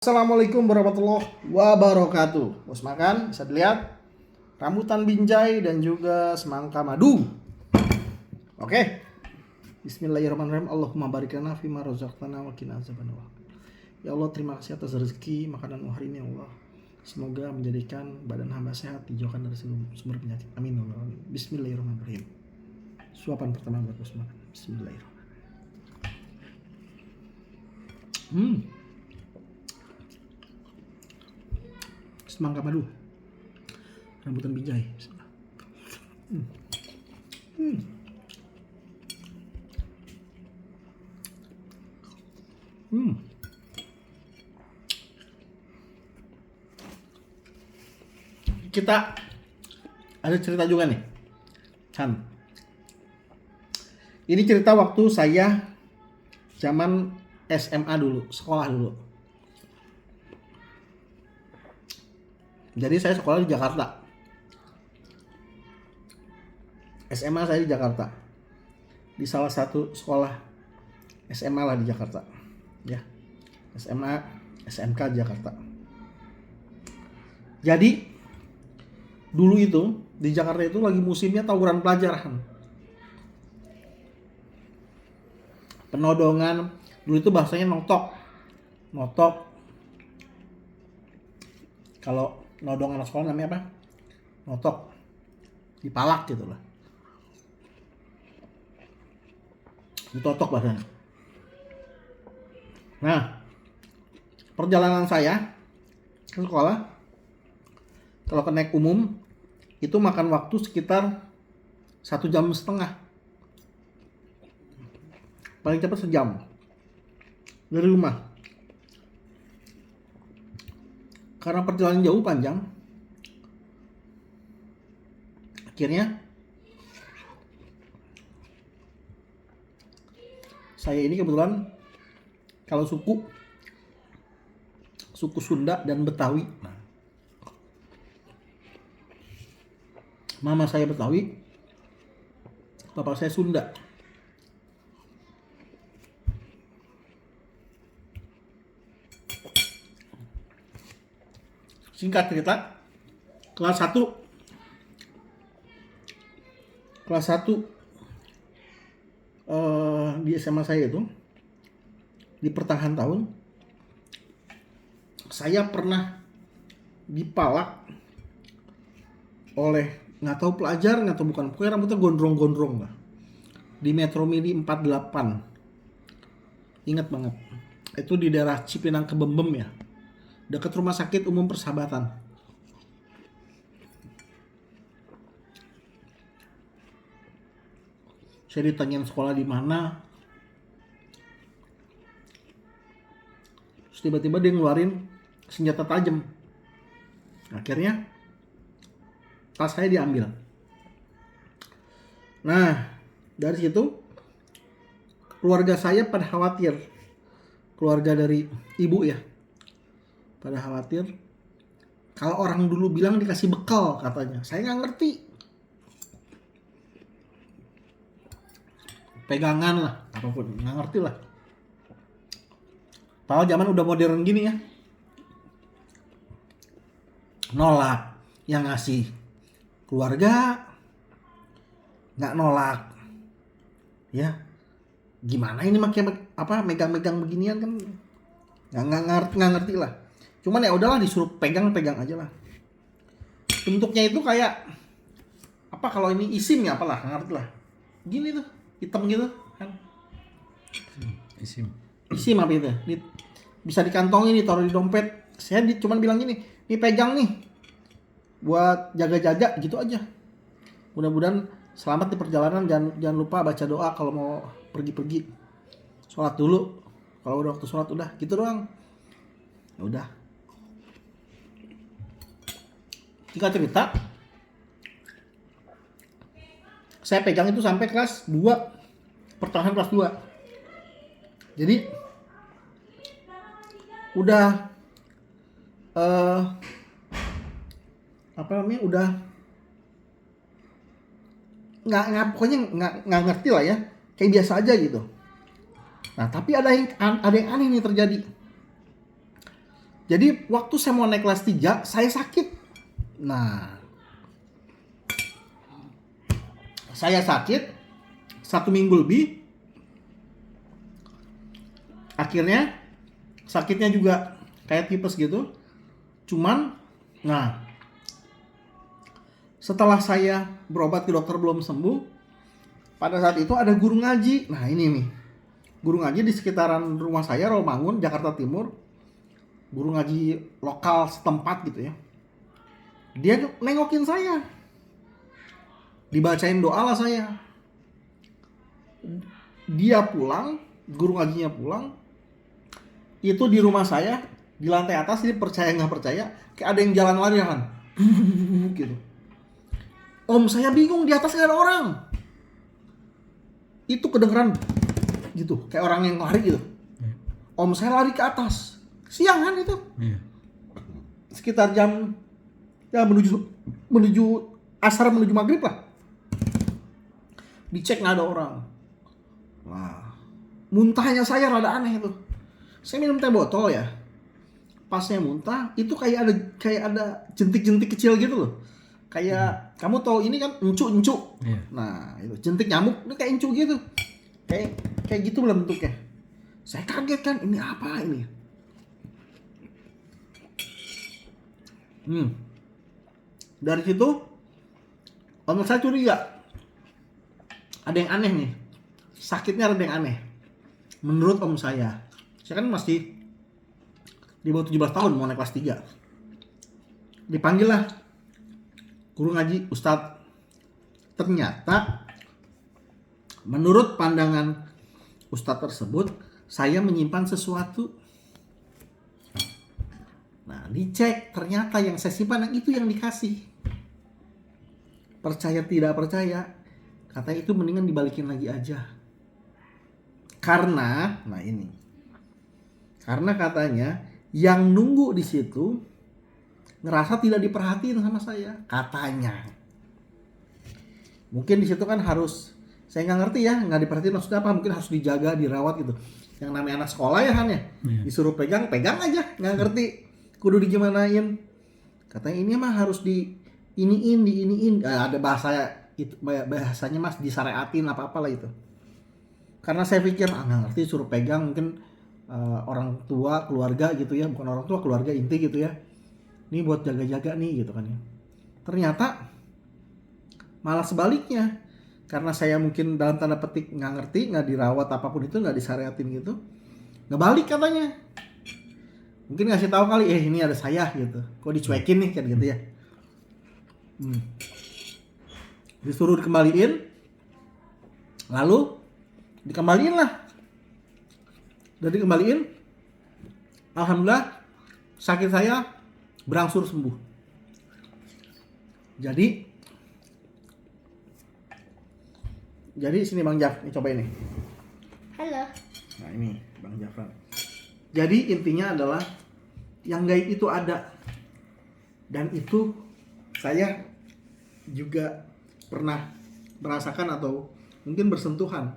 Assalamualaikum warahmatullahi wabarakatuh. Bos makan, bisa dilihat rambutan binjai dan juga semangka madu. Oke. Bismillahirrahmanirrahim. Allahumma barik lana fima razaqtana wa qina azabannar. Ya Allah, terima kasih atas rezeki makanan hari ini ya Allah. Semoga menjadikan badan hamba sehat, dijauhkan dari sumber penyakit. Amin ya Allah. Bismillahirrahmanirrahim. Suapan pertama buat bos makan. Bismillahirrahmanirrahim. Semangka madu, rambutan binjai. Kita ada cerita juga nih, Chan. Ini cerita waktu saya zaman SMA dulu, sekolah dulu. Jadi saya sekolah di Jakarta. SMA saya di Jakarta. Di salah satu sekolah SMA lah di Jakarta. Ya. SMA, SMK Jakarta. Jadi dulu itu di Jakarta itu lagi musimnya tawuran pelajar. Penodongan, dulu itu bahasanya notok. Notok. Kalau nodong anak sekolah namanya apa? Notok. Dipalak gitu lah. Ditotok badannya. Nah, perjalanan saya ke sekolah, kalau ke naik umum, itu makan waktu sekitar 1,5 jam. Paling cepat sejam. Dari rumah. Karena perjalanan jauh panjang, akhirnya saya ini kebetulan kalau suku Sunda dan Betawi. Nah, mama saya Betawi, bapak saya Sunda. Singkat cerita, kelas 1 di SMA saya itu, di pertengahan tahun, saya pernah dipalak oleh nggak tahu pelajar, nggak tahu bukan, pokoknya rambutnya gondrong-gondrong lah, di Metro Mini 48. Ingat banget, itu di daerah Cipinang Kebembem ya, dekat Rumah Sakit Umum Persahabatan. Saya ditanyain sekolah di mana. Terus tiba-tiba dia ngeluarin senjata tajam. Akhirnya tas saya diambil. Nah, dari situ keluarga saya pada khawatir. Keluarga dari ibu ya. Pada khawatir. Kalau orang dulu bilang dikasih bekal katanya. Saya nggak ngerti. Pegangan lah, apapun, nggak ngerti lah. Padahal zaman udah modern gini ya. Nolak, yang ngasih keluarga, nggak nolak. Ya, gimana ini megang-megang beginian kan? Nggak ngerti lah. Cuman ya udahlah, disuruh pegang aja lah. Bentuknya itu kayak apa, kalau ini isim ya apalah, nggak ngerti lah. Gini tuh. Hitam gitu kan, isim apa itu, bisa dikantongin, ditaruh di dompet. Saya cuman bilang gini, nih pegang nih buat jaga-jaga gitu aja, mudah-mudahan selamat di perjalanan. Jangan lupa baca doa kalau mau pergi-pergi, sholat dulu kalau udah waktu sholat, udah gitu doang. Ya udah, singkat cerita, saya pegang itu sampai kelas 2, pertengahan kelas 2. Jadi udah udah pokoknya nggak ngerti lah ya, kayak biasa aja gitu. Nah, tapi ada yang aneh nih terjadi. Jadi waktu saya mau naik kelas 3, saya sakit. Nah, saya sakit 1 minggu lebih. Akhirnya sakitnya juga kayak tipes gitu. Cuman, nah, setelah saya berobat ke dokter belum sembuh, pada saat itu ada guru ngaji. Nah ini nih, guru ngaji di sekitaran rumah saya, Rawamangun, Jakarta Timur. Guru ngaji lokal setempat gitu ya. Dia nengokin saya, dibacain doa lah saya. Dia pulang, guru ngajinya pulang. Itu di rumah saya, di lantai atas, ini percaya nggak percaya, kayak ada yang jalan lari kan, gitu. Om saya bingung, di atas nggak ada orang. Itu kedengeran gitu, kayak orang yang lari gitu. Om saya lari ke atas, siang kan itu, sekitar jam ya menuju asar menuju maghrib lah. Dicek nggak ada orang. Wah, muntahnya saya rada aneh itu. Saya minum teh botol ya. Pas saya muntah, itu kayak ada jentik-jentik kecil gitu loh. Kayak kamu tahu ini kan encu. Nah, itu jentik nyamuk, itu kayak encu gitu. Kayak gitu lah bentuknya. Saya kaget kan, ini apa ini? Dari situ om saya curiga. Ada yang aneh nih. Sakitnya ada yang aneh. Menurut om saya kan masih di bawah 17 tahun, mau naik kelas 3. Dipanggil lah guru ngaji, Ustadz. Ternyata menurut pandangan Ustadz tersebut, saya menyimpan sesuatu. Nah, dicek, ternyata yang saya simpan yang itu yang dikasih. Percaya tidak percaya, katanya itu mendingan dibalikin lagi aja. Karena katanya yang nunggu di situ ngerasa tidak diperhatiin sama saya, katanya. Mungkin di situ kan harus, saya nggak ngerti ya, nggak diperhatiin maksudnya apa, mungkin harus dijaga, dirawat gitu. Yang namanya anak sekolah ya kan ya, disuruh pegang aja, nggak ngerti, kudu digimanain. Katanya ini mah harus diiniin, ada bahasanya mas disyariatin apa-apalah itu. Karena saya pikir nggak ngerti, suruh pegang mungkin orang tua keluarga gitu ya, bukan orang tua, keluarga inti gitu ya. Ini buat jaga-jaga nih gitu kan ya. Ternyata malah sebaliknya, karena saya mungkin dalam tanda petik nggak ngerti, nggak dirawat apapun itu, nggak disyariatin gitu, ngebalik katanya. Mungkin ngasih tahu kali, ini ada saya gitu, kok dicuekin nih kan gitu ya. Disuruh dikembaliin, lalu dikembaliin lah. Udah dikembaliin, alhamdulillah sakit saya berangsur sembuh. Jadi sini Bang Jaf, ini coba ini. Halo. Nah ini Bang Jafar. Jadi intinya adalah yang gaib itu ada, dan itu saya juga pernah merasakan atau mungkin bersentuhan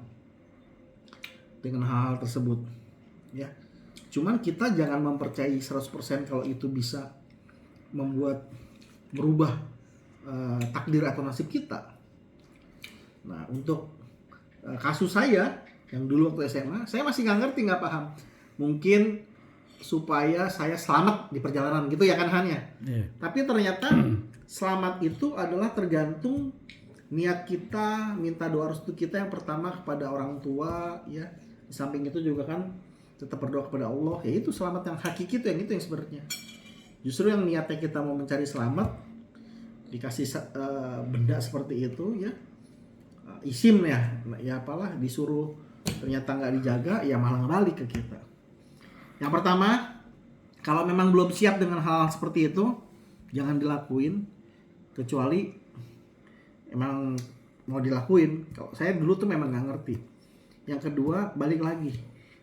dengan hal-hal tersebut ya. Cuman kita jangan mempercayai 100% kalau itu bisa merubah takdir atau nasib kita. Nah untuk kasus saya yang dulu waktu SMA, saya masih nggak ngerti, nggak paham. Mungkin supaya saya selamat di perjalanan gitu ya kan Han ya. Tapi ternyata selamat itu adalah tergantung niat kita, minta doa restu kita yang pertama kepada orang tua ya. Di samping itu juga kan tetap berdoa kepada Allah, ya itu selamat yang hakiki itu yang sebenarnya. Justru yang niatnya kita mau mencari selamat, dikasih benda seperti itu ya, isim ya apalah, disuruh ternyata nggak dijaga, ya malah ngebalik ke kita. Yang pertama, kalau memang belum siap dengan hal seperti itu, jangan dilakuin, kecuali emang mau dilakuin. Kalau saya dulu tuh memang nggak ngerti. Yang kedua, balik lagi,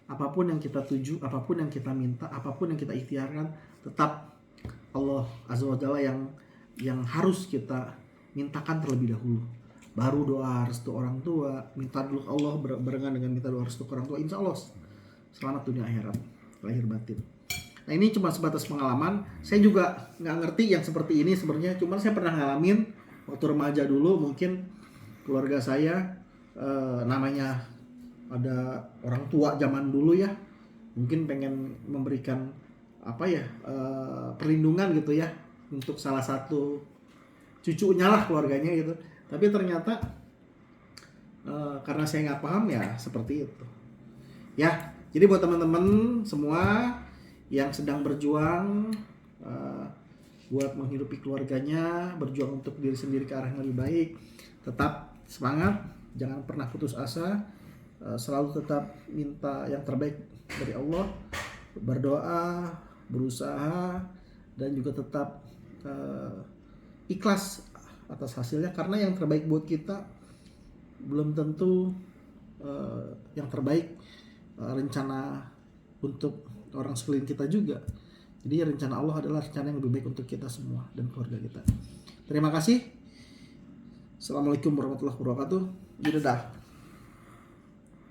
apapun yang kita tuju, apapun yang kita minta, apapun yang kita ikhtiarkan, tetap Allah Azza wa Jalla yang harus kita mintakan terlebih dahulu. Baru doa restu orang tua, minta dulu Allah barengan dengan minta doa restu orang tua, insya Allah selamat dunia akhirat, lahir batin. Nah ini cuma sebatas pengalaman. Saya juga nggak ngerti yang seperti ini sebenarnya. Cuman saya pernah ngalamin waktu remaja dulu. Mungkin keluarga saya namanya ada orang tua zaman dulu ya. Mungkin pengen memberikan apa ya perlindungan gitu ya untuk salah satu cucunya lah keluarganya gitu. Tapi ternyata karena saya nggak paham ya seperti itu. Ya, jadi buat teman-teman semua yang sedang berjuang buat menghidupi keluarganya, berjuang untuk diri sendiri ke arah yang lebih baik, tetap semangat, jangan pernah putus asa, selalu tetap minta yang terbaik dari Allah, berdoa, berusaha, dan juga tetap ikhlas atas hasilnya, karena yang terbaik buat kita belum tentu yang terbaik rencana untuk orang sekeliling kita juga. Jadi rencana Allah adalah rencana yang lebih baik untuk kita semua dan keluarga kita. Terima kasih. Assalamualaikum warahmatullahi wabarakatuh. Dadah.